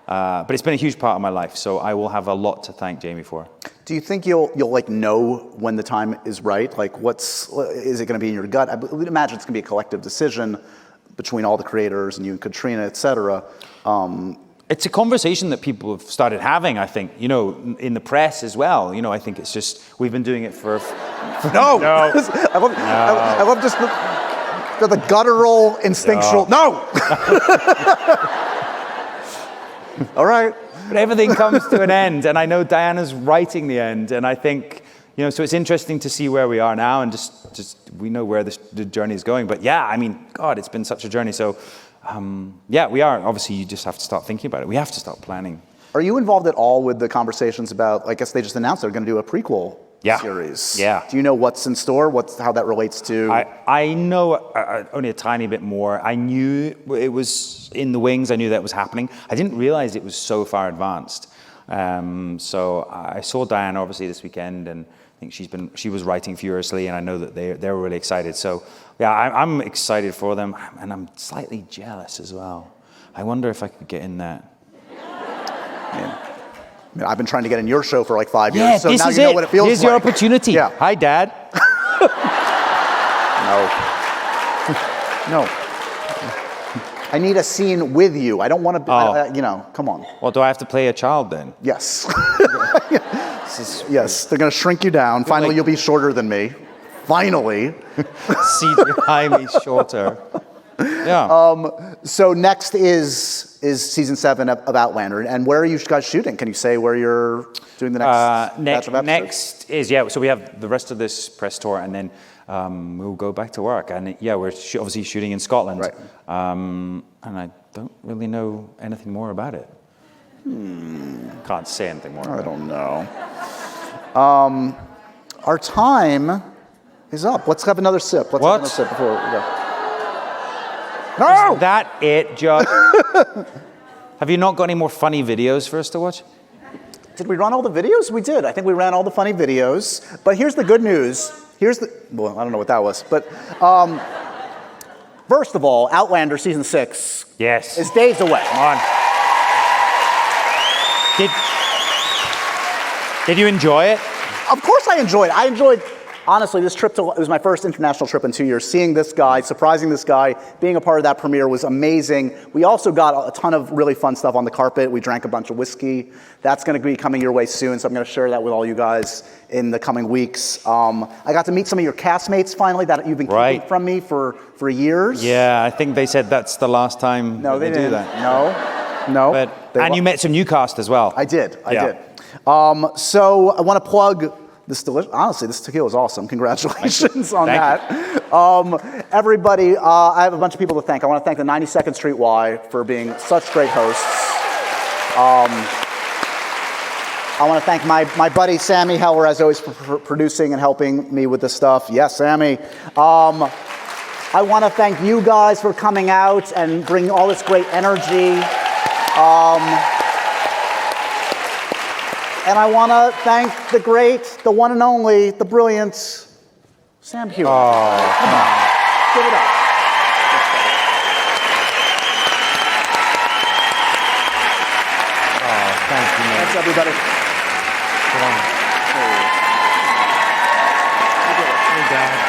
But it's been a huge part of my life, so I will have a lot to thank Jamie for. Do you think you'll like know when the time is right? Like, is it going to be in your gut? I would imagine it's going to be a collective decision between all the creators and you and Caitriona, et cetera. It's a conversation that people have started having, I think, you know, in the press as well. You know, I think it's just, we've been doing it for No! No. I love just the guttural, instinctual, no! All right. But everything comes to an end, and I know Diana's writing the end, and I think, you know, so it's interesting to see where we are now, and just we know where the journey is going. But yeah, I mean, God, it's been such a journey. So yeah, we are. Obviously, you just have to start thinking about it. We have to start planning. Are you involved at all with the conversations about, I guess they just announced they're going to do a prequel series. Yeah. Do you know what's in store? How that relates to? I know only a tiny bit more. I knew it was in the wings. I knew that was happening. I didn't realize it was so far advanced. So I saw Diana obviously this weekend, and I think she was writing furiously, and I know that they were really excited. So yeah, I'm excited for them, and I'm slightly jealous as well. I wonder if I could get in that. Yeah. I mean, I've been trying to get in your show for like 5 years, so this now is you know what it feels Here's like. your opportunity. Yeah. Hi, Dad. No. I need a scene with you. I don't want to, you know, come on. Well, do I have to play a child then? Yes. Yes, they're going to shrink you down. Finally, you'll be shorter than me. Finally. See Jaime shorter. Yeah. So next is season 7 of Outlander, and where are you guys shooting? Can you say where you're doing the next batch of episodes? Next is, so we have the rest of this press tour, and then we'll go back to work. And yeah, we're obviously shooting in Scotland. Right. And I don't really know anything more about it. Can't say anything more. I don't know. Our time is up. Let's have another sip. Let's have another sip before we go. No! Is that it, Josh? Have you not got any more funny videos for us to watch? Did we run all the videos? We did. I think we ran all the funny videos. But here's the good news. Well, I don't know what that was. But first of all, Outlander season 6 is days away. Come on. Did you enjoy it? Of course I enjoyed it. Honestly, this trip it was my first international trip in 2 years. Seeing this guy, surprising this guy, being a part of that premiere was amazing. We also got a ton of really fun stuff on the carpet. We drank a bunch of whiskey. That's going to be coming your way soon, so I'm going to share that with all you guys in the coming weeks. I got to meet some of your castmates finally that you've been keeping from me for years. Yeah, I think they said that's the last time they do didn't. that. No. And you met some new cast as well. I did. So I want to plug this honestly, this tequila is awesome. Congratulations on that. Everybody, I have a bunch of people to thank. I want to thank the 92nd Street Y for being such great hosts. I want to thank my buddy Sammy Heller, as always, for producing and helping me with this stuff. Yes, Sammy. I want to thank you guys for coming out and bringing all this great energy. And I want to thank the great, the one and only, the brilliant Sam Heughan. Oh, come on. Give it up. Oh, thank you, man. Thanks, everybody. Come on. Hey, Dad.